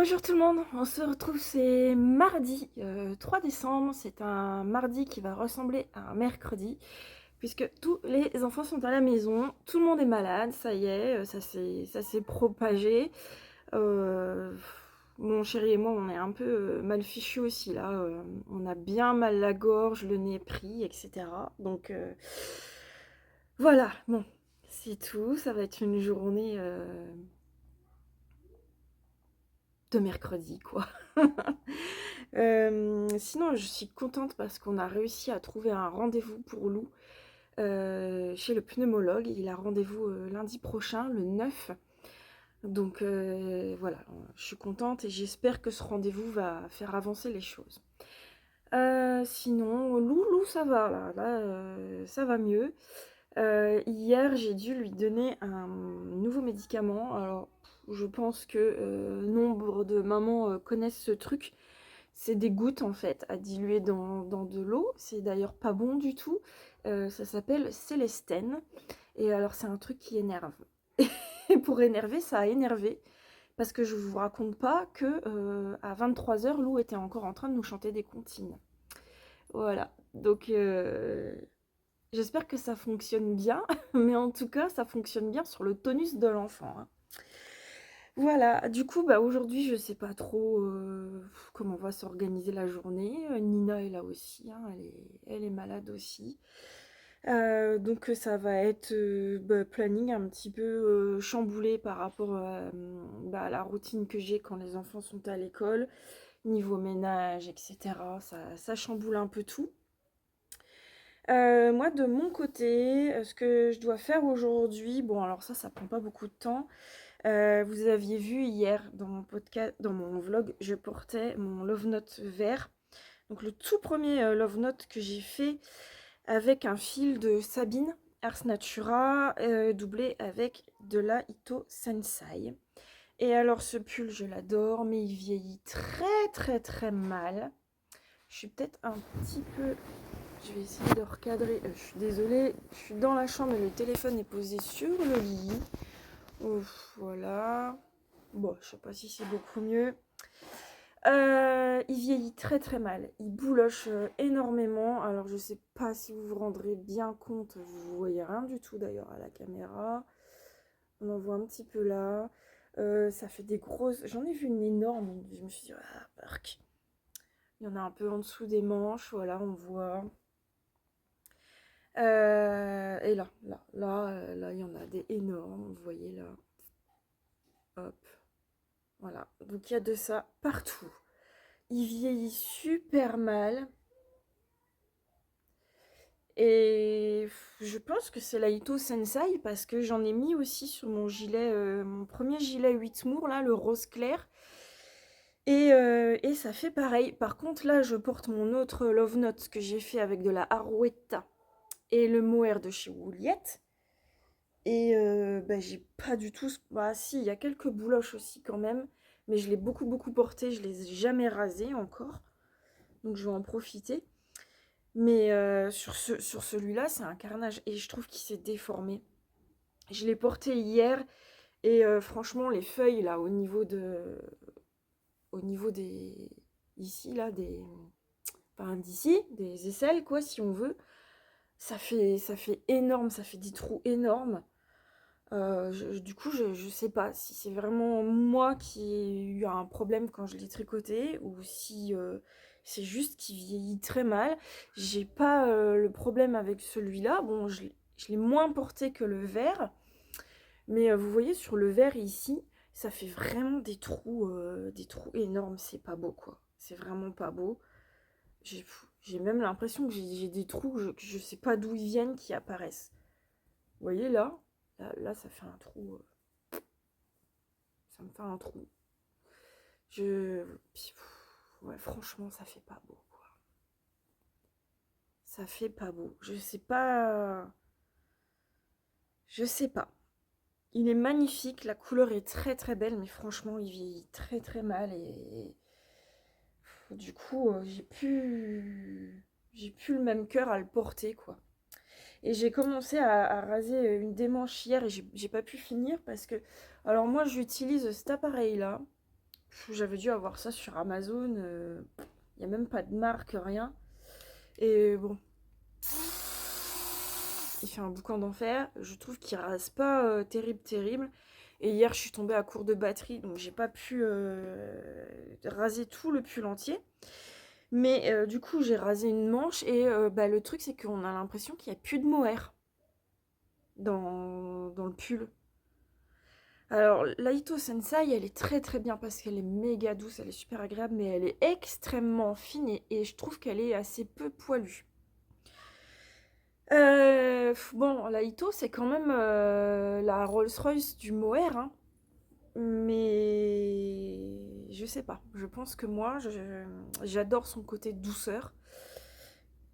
Bonjour tout le monde, on se retrouve, c'est mardi 3 décembre, c'est un mardi qui va ressembler à un mercredi, puisque tous les enfants sont à la maison, tout le monde est malade, ça y est, ça s'est propagé. Euh, Mon chéri et moi, on est un peu mal fichus aussi là, on a bien mal la gorge, le nez pris, etc. Donc voilà, bon, c'est tout, ça va être une journée de mercredi quoi. Sinon, je suis contente parce qu'on a réussi à trouver un rendez-vous pour Lou chez le pneumologue. Il a rendez-vous lundi prochain, le 9. Donc voilà, je suis contente et j'espère que ce rendez-vous va faire avancer les choses. Sinon, Lou, ça va là, ça va mieux. Hier, j'ai dû lui donner un nouveau médicament. Alors, je pense que nombre de mamans connaissent ce truc. C'est des gouttes en fait à diluer dans de l'eau. C'est d'ailleurs pas bon du tout. Ça s'appelle Célestène. Et alors c'est un truc qui énerve. Et pour énerver, ça a énervé. Parce que je vous raconte pas que à 23 h, Lou était encore en train de nous chanter des comptines. Voilà. Donc j'espère que ça fonctionne bien. Mais en tout cas, ça fonctionne bien sur le tonus de l'enfant, hein. Voilà, du coup, bah, aujourd'hui, je sais pas trop comment va s'organiser la journée. Nina est là aussi, hein, elle est malade aussi. Donc ça va être bah, planning un petit peu chamboulé par rapport bah, à la routine que j'ai quand les enfants sont à l'école, niveau ménage, etc. Ça chamboule un peu tout. Moi, de mon côté, ce que je dois faire aujourd'hui, bon, alors ça prend pas beaucoup de temps. Vous aviez vu hier dans mon podcast, dans mon vlog, je portais mon Love Note vert. Donc le tout premier Love Note que j'ai fait avec un fil de Sabine Ars Natura, doublé avec de la Ito Sensai. Et alors ce pull, je l'adore, mais il vieillit très très très mal. Je suis peut-être un petit peu... Je vais essayer de recadrer. Je suis désolée, je suis dans la chambre et le téléphone est posé sur le lit. Ouf, voilà. Bon, je sais pas si c'est beaucoup mieux. Il vieillit très très mal. Il bouloche énormément. Alors je sais pas si vous vous rendrez bien compte. Vous voyez rien du tout d'ailleurs à la caméra. On en voit un petit peu là. Ça fait des grosses... J'en ai vu une énorme. Je me suis dit, ah, bark. Il y en a un peu en dessous des manches. Voilà, on voit. Et là, il y en a des énormes. Vous voyez là. Hop. Voilà. Donc il y a de ça partout. Il vieillit super mal. Et je pense que c'est la Ito Sensei parce que j'en ai mis aussi sur mon gilet, mon premier gilet 8 mours, là, le rose clair. Et ça fait pareil. Par contre, là, je porte mon autre Love Note que j'ai fait avec de la Arouetta et le mohair de chez Wouliette. Et bah, j'ai pas du tout... Bah si, il y a quelques bouloches aussi quand même. Mais je l'ai beaucoup beaucoup porté, je les ai jamais rasés encore. Donc je vais en profiter. Mais sur celui-là, c'est un carnage. Et je trouve qu'il s'est déformé. Je l'ai porté hier. Et franchement, les feuilles, là, au niveau des... Ici, là, des... Enfin, d'ici, des aisselles, quoi, si on veut. Ça fait énorme, ça fait des trous énormes. Du coup, je sais pas si c'est vraiment moi qui ai eu un problème quand je l'ai tricoté ou si c'est juste qu'il vieillit très mal. J'ai pas le problème avec celui-là. Bon, je l'ai moins porté que le vert, mais vous voyez sur le vert ici, ça fait vraiment des trous énormes. C'est pas beau quoi. C'est vraiment pas beau. J'ai même l'impression que j'ai des trous que je sais pas d'où ils viennent qui apparaissent. Vous voyez là? Là, ça fait un trou. Ça me fait un trou. Je. Ouais, franchement, ça fait pas beau, quoi. Ça fait pas beau. Je sais pas. Je sais pas. Il est magnifique, la couleur est très très belle, mais franchement, il vieillit très très mal et. Du coup, j'ai plus le même cœur à le porter, quoi. Et j'ai commencé à raser une des manches hier et j'ai pas pu finir parce que. Alors, moi, j'utilise cet appareil-là. J'avais dû avoir ça sur Amazon. Il n'y a même pas de marque, rien. Et bon, il fait un boucan d'enfer. Je trouve qu'il rase pas terrible, terrible. Et hier, je suis tombée à court de batterie, donc j'ai pas pu raser tout le pull entier. Mais du coup, j'ai rasé une manche et bah, le truc, c'est qu'on a l'impression qu'il n'y a plus de mohair dans le pull. Alors, l'Aito Sensai, elle est très très bien parce qu'elle est méga douce, elle est super agréable, mais elle est extrêmement fine et je trouve qu'elle est assez peu poilue. Bon, l'Aito, c'est quand même la Rolls-Royce du mohair, hein, mais je sais pas. Je pense que moi, j'adore son côté douceur.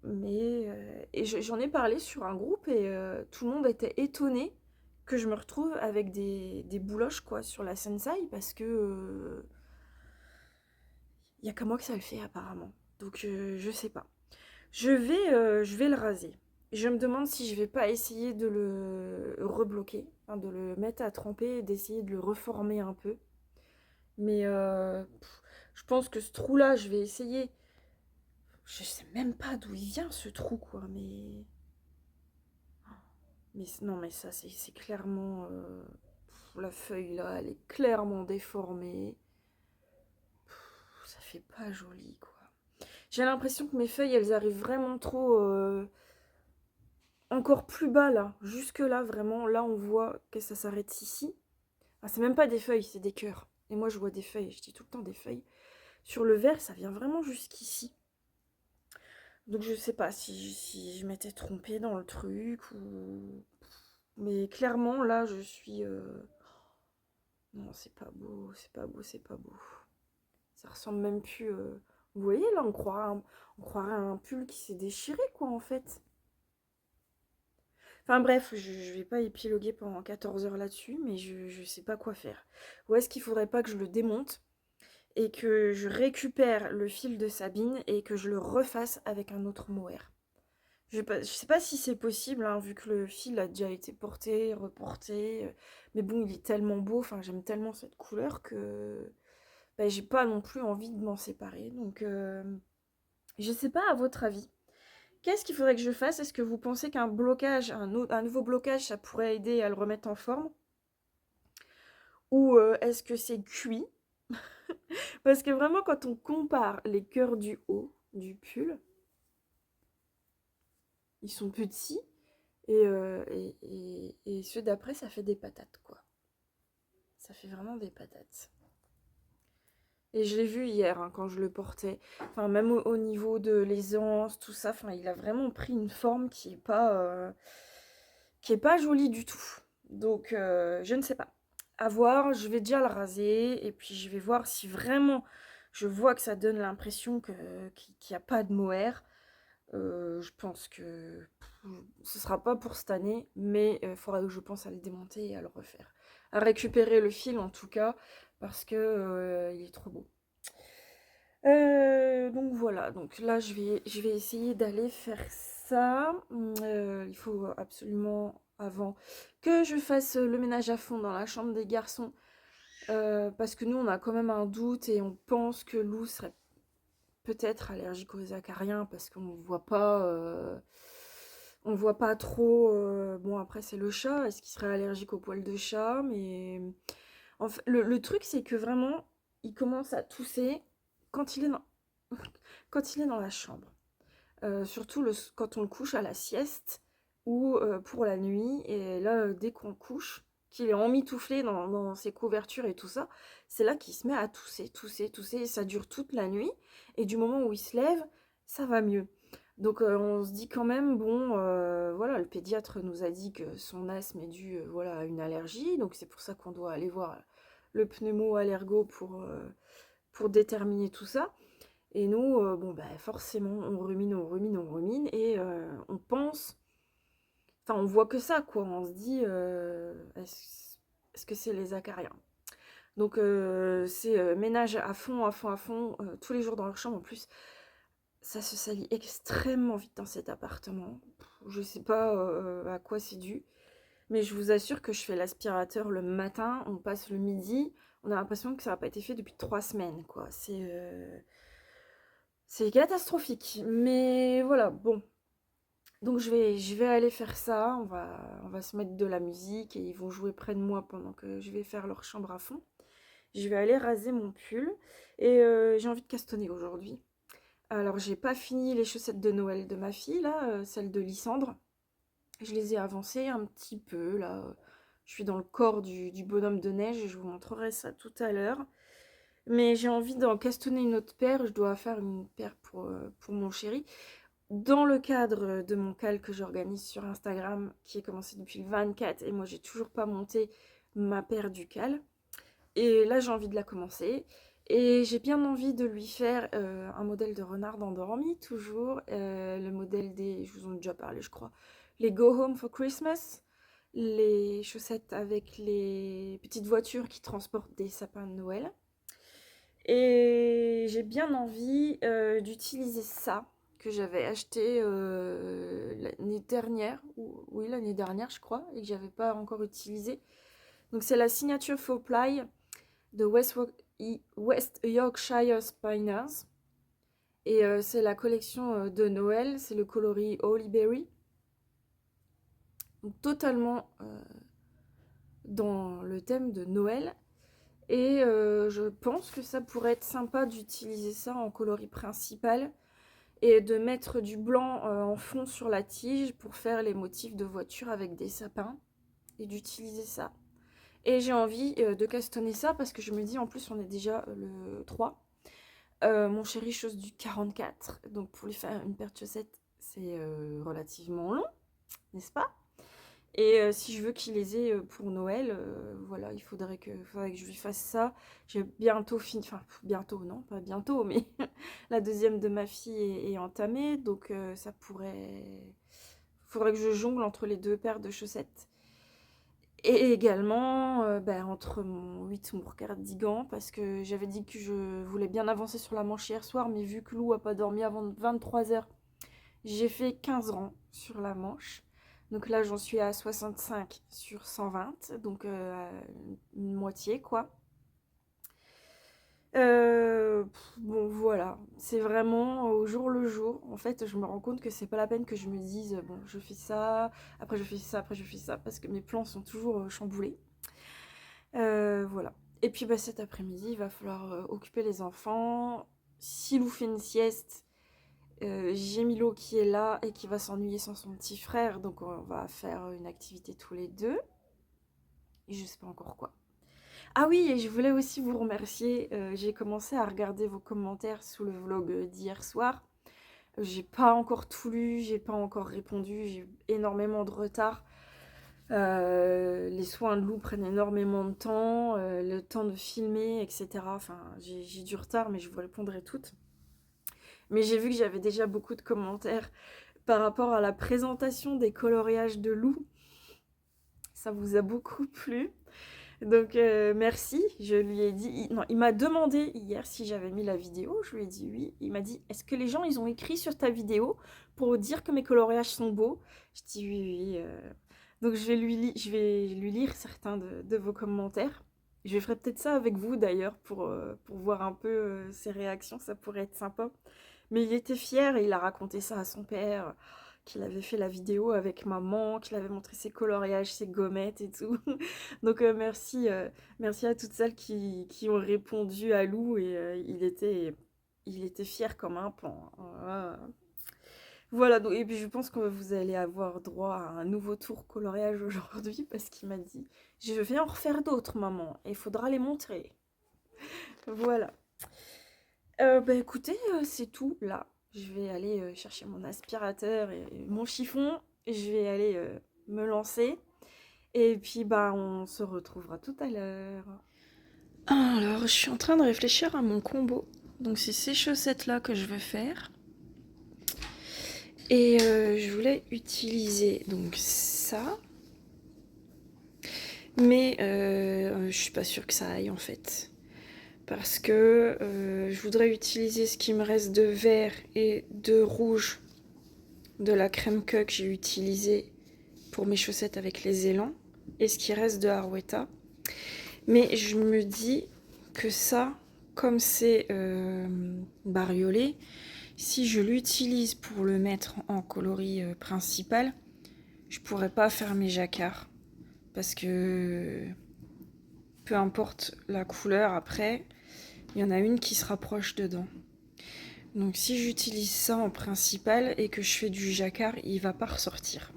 Mais j'en ai parlé sur un groupe et tout le monde était étonné que je me retrouve avec des bouloches quoi sur la Sensei parce que y a qu'à moi que ça le fait apparemment. Donc je sais pas. Je vais le raser. Je me demande si je vais pas essayer de le rebloquer, enfin, de le mettre à tremper et d'essayer de le reformer un peu. Mais je pense que ce trou-là, je vais essayer. Je sais même pas d'où il vient ce trou quoi, mais. Mais non, mais ça, c'est clairement. La feuille là, elle est clairement déformée. Ça fait pas joli, quoi. J'ai l'impression que mes feuilles, elles arrivent vraiment trop. Encore plus bas là. Jusque là, vraiment. Là, on voit que ça s'arrête ici. Ah, c'est même pas des feuilles, c'est des cœurs. Et moi, je vois des feuilles. Je dis tout le temps des feuilles. Sur le verre, ça vient vraiment jusqu'ici. Donc, je sais pas si je m'étais trompée dans le truc ou. Mais clairement, là, je suis. Non, c'est pas beau, c'est pas beau, c'est pas beau. Ça ressemble même plus. Vous voyez, là, on croirait un pull qui s'est déchiré, quoi, en fait. Enfin bref, je vais pas épiloguer pendant 14 heures là-dessus, mais je sais pas quoi faire. Ou est-ce qu'il faudrait pas que je le démonte et que je récupère le fil de Sabine et que je le refasse avec un autre mohair? Je sais pas si c'est possible, hein, vu que le fil a déjà été porté, reporté. Mais bon, il est tellement beau, enfin, j'aime tellement cette couleur que bah, j'ai pas non plus envie de m'en séparer. Donc, je sais pas, à votre avis, qu'est-ce qu'il faudrait que je fasse? Est-ce que vous pensez qu'un blocage, un nouveau blocage, ça pourrait aider à le remettre en forme? Ou est-ce que c'est cuit? Parce que vraiment, quand on compare les cœurs du haut du pull, ils sont petits et ceux d'après, ça fait des patates, quoi. Ça fait vraiment des patates. Et je l'ai vu hier hein, quand je le portais. Enfin, même au niveau de l'aisance, tout ça, enfin, il a vraiment pris une forme qui est pas jolie du tout. Donc, je ne sais pas. À voir, je vais déjà le raser et puis je vais voir si vraiment je vois que ça donne l'impression qu'il n'y a pas de mohair. Je pense que ce sera pas pour cette année, mais il faudra que je pense à le démonter et à le refaire. À récupérer le fil en tout cas, parce que il est trop beau. Donc voilà, donc là je vais essayer d'aller faire ça. Il faut absolument avant que je fasse le ménage à fond dans la chambre des garçons. Parce que nous on a quand même un doute et on pense que Lou serait peut-être allergique aux acariens parce on voit pas trop. Bon après c'est le chat, est-ce qu'il serait allergique aux poils de chat? Mais en fait, le truc c'est que vraiment il commence à tousser quand il est quand il est dans la chambre. Surtout quand on le couche à la sieste ou pour la nuit. Et là, dès qu'on le couche, qu'il est emmitouflé dans ses couvertures et tout ça, c'est là qu'il se met à tousser, tousser, tousser. Et ça dure toute la nuit. Et du moment où il se lève, ça va mieux. Donc on se dit quand même, bon, voilà, le pédiatre nous a dit que son asthme est dû voilà, à une allergie. Donc c'est pour ça qu'on doit aller voir le pneumo-allergo pour déterminer tout ça. Et nous, bon, bah, forcément, on rumine, on rumine, on rumine, et on pense, enfin, on voit que ça, quoi. On se dit, est-ce que c'est les acariens? Donc, c'est ménage à fond, à fond, à fond, tous les jours dans leur chambre. En plus, ça se salit extrêmement vite dans cet appartement. Je sais pas à quoi c'est dû, mais je vous assure que je fais l'aspirateur le matin, on passe le midi, On a l'impression que ça n'a pas été fait depuis 3 semaines, quoi. C'est catastrophique. Mais voilà, bon. Donc je vais aller faire ça. On va se mettre de la musique et ils vont jouer près de moi pendant que je vais faire leur chambre à fond. Je vais aller raser mon pull et j'ai envie de castonner aujourd'hui. Alors j'ai pas fini les chaussettes de Noël de ma fille, là, celles de Lysandre. Je les ai avancées un petit peu, là. Je suis dans le corps du bonhomme de neige et je vous montrerai ça tout à l'heure. Mais j'ai envie d'en castonner une autre paire. Je dois faire une paire pour mon chéri. Dans le cadre de mon cal que j'organise sur Instagram, qui est commencé depuis le 24, et moi j'ai toujours pas monté ma paire du cal. Et là j'ai envie de la commencer. Et j'ai bien envie de lui faire un modèle de renard endormi, toujours. Le modèle des, je vous en ai déjà parlé je crois, les Go Home for Christmas. Les chaussettes avec les petites voitures qui transportent des sapins de Noël. Et j'ai bien envie d'utiliser ça que j'avais acheté l'année dernière, oui l'année dernière je crois, et que j'avais pas encore utilisé. Donc c'est la signature Faux Ply de West Yorkshire Spinners. Et c'est la collection de Noël, c'est le coloris Holly Berry. Donc totalement dans le thème de Noël. Et je pense que ça pourrait être sympa d'utiliser ça en coloris principal et de mettre du blanc en fond sur la tige pour faire les motifs de voiture avec des sapins et d'utiliser ça. Et j'ai envie de castonner ça parce que je me dis, en plus on est déjà le 3. Mon chéri chose du 44, donc pour lui faire une paire de chaussettes, c'est relativement long, n'est-ce pas? Et si je veux qu'il les ait pour Noël, voilà, il faudrait que je lui fasse ça. J'ai bientôt fini, enfin bientôt, non, pas bientôt, mais la deuxième de ma fille est entamée, donc ça pourrait... Faudrait que je jongle entre les deux paires de chaussettes. Et également entre mon 8 mon cardigan, parce que j'avais dit que je voulais bien avancer sur la manche hier soir, mais vu que Lou a pas dormi avant 23 h, j'ai fait 15 rangs sur la manche. Donc là, j'en suis à 65 sur 120, donc une moitié, quoi. Bon, voilà, c'est vraiment au jour le jour. En fait, je me rends compte que c'est pas la peine que je me dise, bon, je fais ça, après je fais ça, après je fais ça, parce que mes plans sont toujours chamboulés. Voilà. Et puis cet après-midi, il va falloir occuper les enfants. Si Lou fait une sieste, j'ai Milo qui est là et qui va s'ennuyer sans son petit frère, donc on va faire une activité tous les deux. Et je sais pas encore quoi. Ah oui, et je voulais aussi vous remercier. J'ai commencé à regarder vos commentaires sous le vlog d'hier soir. J'ai pas encore tout lu, j'ai pas encore répondu, j'ai énormément de retard. Les soins de Lou prennent énormément de temps, le temps de filmer, etc. Enfin, j'ai du retard, mais je vous répondrai toutes. Mais j'ai vu que j'avais déjà beaucoup de commentaires par rapport à la présentation des coloriages de Lou. Ça vous a beaucoup plu. Donc merci, je lui ai dit... Non, il m'a demandé hier si j'avais mis la vidéo, je lui ai dit oui. Il m'a dit, est-ce que les gens, ils ont écrit sur ta vidéo pour dire que mes coloriages sont beaux? Je dis oui, oui. Donc je vais lui lire certains de vos commentaires. Je ferai peut-être ça avec vous d'ailleurs pour voir un peu ses réactions, ça pourrait être sympa. Mais il était fier et il a raconté ça à son père, qu'il avait fait la vidéo avec maman, qu'il avait montré ses coloriages, ses gommettes et tout. Donc merci à toutes celles qui ont répondu à Lou et il était fier comme un pan. Voilà, donc, et puis je pense que vous allez avoir droit à un nouveau tour coloriage aujourd'hui parce qu'il m'a dit je vais en refaire d'autres maman et il faudra les montrer. Voilà. Écoutez, c'est tout là. Je vais aller chercher mon aspirateur et mon chiffon. Je vais aller me lancer. Et puis on se retrouvera tout à l'heure. Alors, je suis en train de réfléchir à mon combo. Donc c'est ces chaussettes là que je veux faire. Et je voulais utiliser donc ça. Mais je suis pas sûre que ça aille en fait. Parce que je voudrais utiliser ce qui me reste de vert et de rouge de la crème que j'ai utilisé pour mes chaussettes avec les élans et ce qui reste de Harwetta. Mais je me dis que ça, comme c'est bariolé, si je l'utilise pour le mettre en coloris principal, je pourrais pas faire mes jacquards. Parce que peu importe la couleur après, il y en a une qui se rapproche dedans. Donc si j'utilise ça en principal et que je fais du jacquard, il va pas ressortir.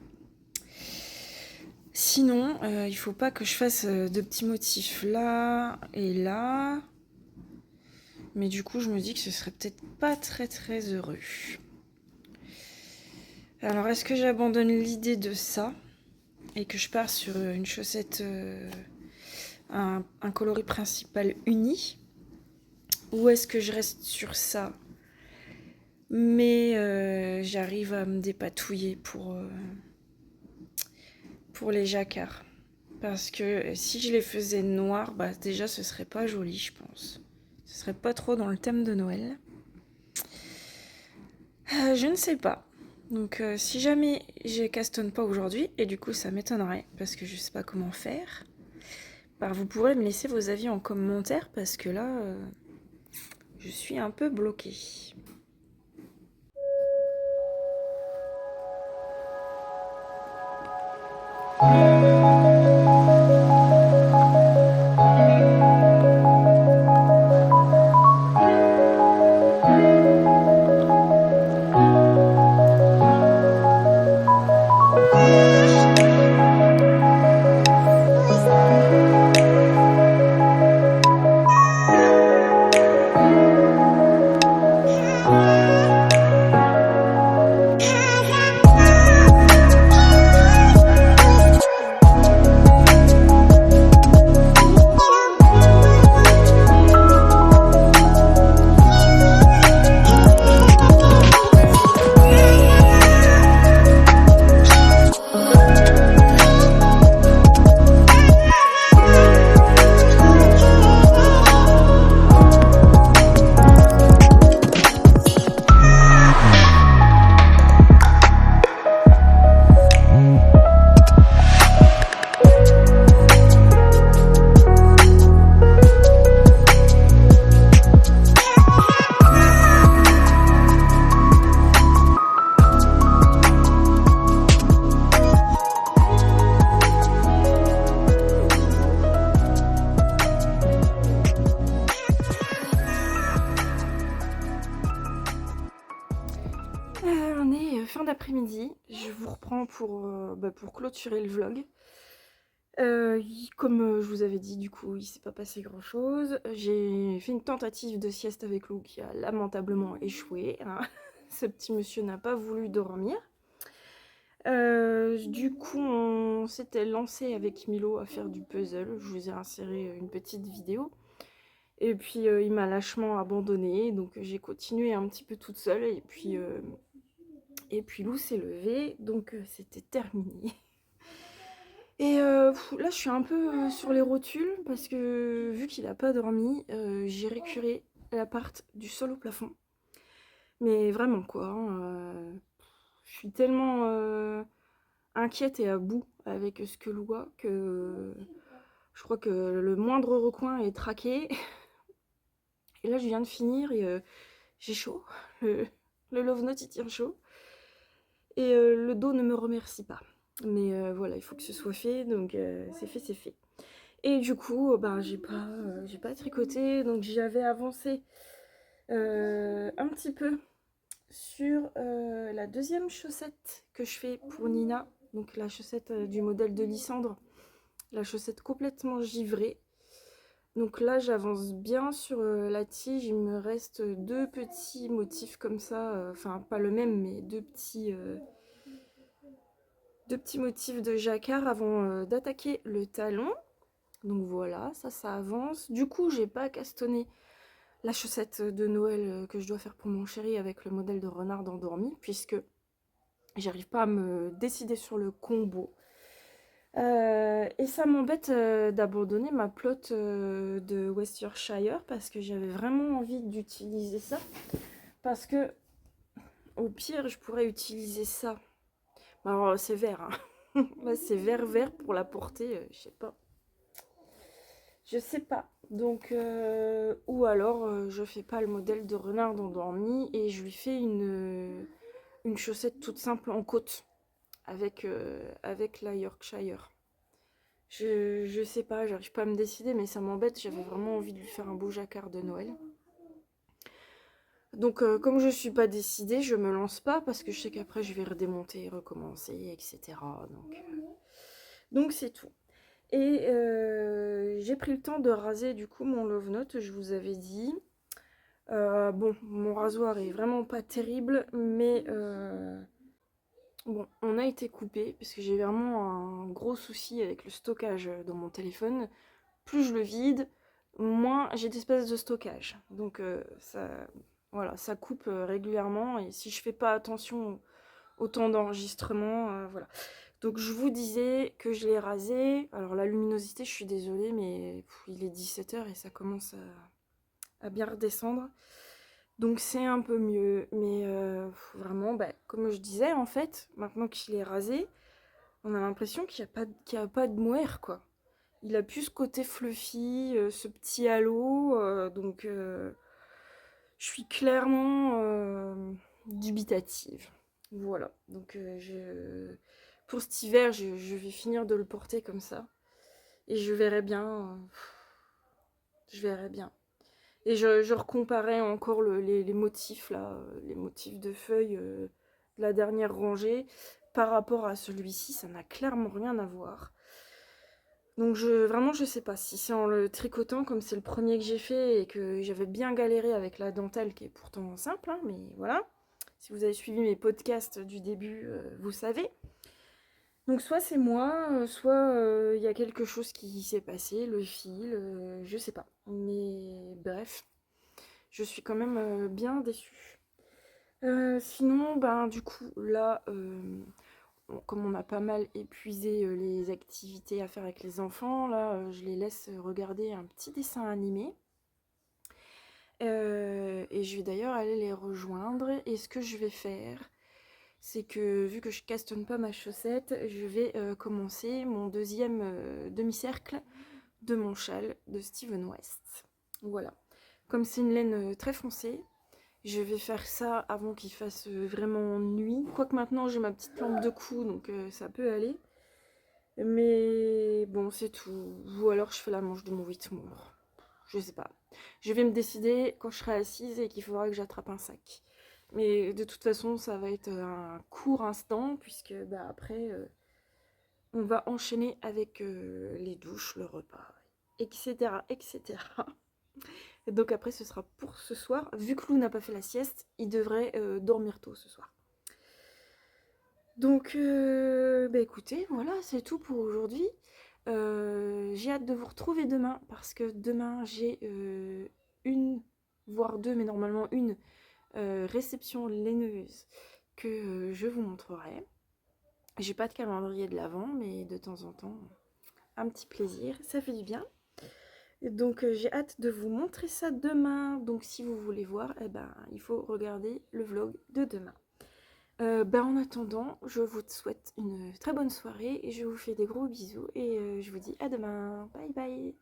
Sinon, il faut pas que je fasse de petits motifs là et là. Mais du coup, je me dis que ce serait peut-être pas très très heureux. Alors, est-ce que j'abandonne l'idée de ça et que je pars sur une chaussette, un coloris principal uni? Ou est-ce que je reste sur ça mais j'arrive à me dépatouiller pour les jacquards? Parce que si je les faisais noirs, bah déjà ce serait pas joli, je pense. Ce serait pas trop dans le thème de Noël. Je ne sais pas. Donc si jamais je castonne pas aujourd'hui, et du coup ça m'étonnerait, parce que je sais pas comment faire, bah vous pourrez me laisser vos avis en commentaire, parce que là, je suis un peu bloquée. On est fin d'après-midi, je vous reprends pour clôturer le vlog. Comme je vous avais dit, du coup, il s'est pas passé grand chose. J'ai fait une tentative de sieste avec Lou qui a lamentablement échoué, hein. Ce petit monsieur n'a pas voulu dormir. Du coup, on s'était lancé avec Milo à faire du puzzle. Je vous ai inséré une petite vidéo. Et puis, il m'a lâchement abandonnée, donc j'ai continué un petit peu toute seule. Et puis Lou s'est levé, donc c'était terminé. Et là, je suis un peu sur les rotules, parce que vu qu'il a pas dormi, j'ai récuré l'appart du sol au plafond. Mais vraiment, quoi, hein, je suis tellement inquiète et à bout avec ce que Lou a, que je crois que le moindre recoin est traqué. Et là, je viens de finir et j'ai chaud. Le Love Note, il tient chaud. Et le dos ne me remercie pas. Mais voilà, il faut que ce soit fait, donc c'est fait, c'est fait. Et du coup, ben, j'ai pas tricoté, donc j'avais avancé un petit peu sur la deuxième chaussette que je fais pour Nina. Donc la chaussette du modèle de Lysandre, la chaussette complètement givrée. Donc là, j'avance bien sur la tige, il me reste deux petits motifs comme ça, enfin pas le même, mais deux petits motifs de jacquard avant d'attaquer le talon. Donc voilà, ça avance. Du coup, j'ai pas castonné la chaussette de Noël que je dois faire pour mon chéri avec le modèle de renard endormi, puisque j'arrive pas à me décider sur le combo. Et ça m'embête d'abandonner ma pelote de West Yorkshire, parce que j'avais vraiment envie d'utiliser ça. Parce que, au pire, je pourrais utiliser ça. Alors, c'est vert, hein. Là, c'est vert pour la porter, je sais pas. Je sais pas. Donc, ou alors je fais pas le modèle de renard endormi et je lui fais une chaussette toute simple en côte avec la Yorkshire. Je sais pas, j'arrive pas à me décider, mais ça m'embête. J'avais vraiment envie de lui faire un beau jacquard de Noël. Donc, comme je suis pas décidée, je me lance pas parce que je sais qu'après je vais redémonter, recommencer, etc. Donc c'est tout. Et j'ai pris le temps de raser du coup mon love note, je vous avais dit. Bon, mon rasoir est vraiment pas terrible, mais bon, on a été coupé parce que j'ai vraiment un gros souci avec le stockage dans mon téléphone. Plus je le vide, moins j'ai d'espace de stockage. Donc ça, voilà, ça coupe régulièrement et si je fais pas attention au temps d'enregistrement, voilà. Donc je vous disais que je l'ai rasé. Alors la luminosité, je suis désolée, mais il est 17 h et ça commence à bien redescendre. Donc c'est un peu mieux, mais vraiment, bah, comme je disais, en fait, maintenant qu'il est rasé, on a l'impression qu'il y a pas de mohair, quoi. Il a plus ce côté fluffy, ce petit halo, donc je suis clairement dubitative. Voilà, donc pour cet hiver, je vais finir de le porter comme ça, et je verrai bien, je verrai bien. Et je recomparais encore les motifs là, les motifs de feuilles de la dernière rangée par rapport à celui-ci, ça n'a clairement rien à voir. Donc vraiment je sais pas si c'est en le tricotant comme c'est le premier que j'ai fait et que j'avais bien galéré avec la dentelle qui est pourtant simple, hein, mais voilà. Si vous avez suivi mes podcasts du début, vous savez. Donc soit c'est moi, soit il y a quelque chose qui s'est passé, le fil, je sais pas. Mais bref, je suis quand même bien déçue. Sinon, ben du coup, là, comme on a pas mal épuisé les activités à faire avec les enfants, là, je les laisse regarder un petit dessin animé. Et je vais d'ailleurs aller les rejoindre. Et ce que je vais faire, c'est que vu que je castonne pas ma chaussette, je vais commencer mon deuxième demi-cercle de mon châle de Steven West. Voilà. Comme c'est une laine très foncée, je vais faire ça avant qu'il fasse vraiment nuit. Quoique maintenant j'ai ma petite lampe de cou, donc ça peut aller. Mais bon, c'est tout. Ou alors je fais la manche de mon Whitmore. Je sais pas. Je vais me décider quand je serai assise et qu'il faudra que j'attrape un sac. Mais de toute façon, ça va être un court instant, puisque bah, après, on va enchaîner avec les douches, le repas, etc. etc. Et donc après, ce sera pour ce soir. Vu que Lou n'a pas fait la sieste, il devrait dormir tôt ce soir. Donc, bah écoutez, voilà, c'est tout pour aujourd'hui. J'ai hâte de vous retrouver demain, parce que demain, j'ai une, voire deux, mais normalement une, réception laineuse que je vous montrerai. J'ai pas de calendrier de l'avant, mais de temps en temps, un petit plaisir, ça fait du bien. Donc j'ai hâte de vous montrer ça demain. Donc si vous voulez voir, eh ben, il faut regarder le vlog de demain. Ben, en attendant, je vous souhaite une très bonne soirée et je vous fais des gros bisous et je vous dis à demain. Bye bye.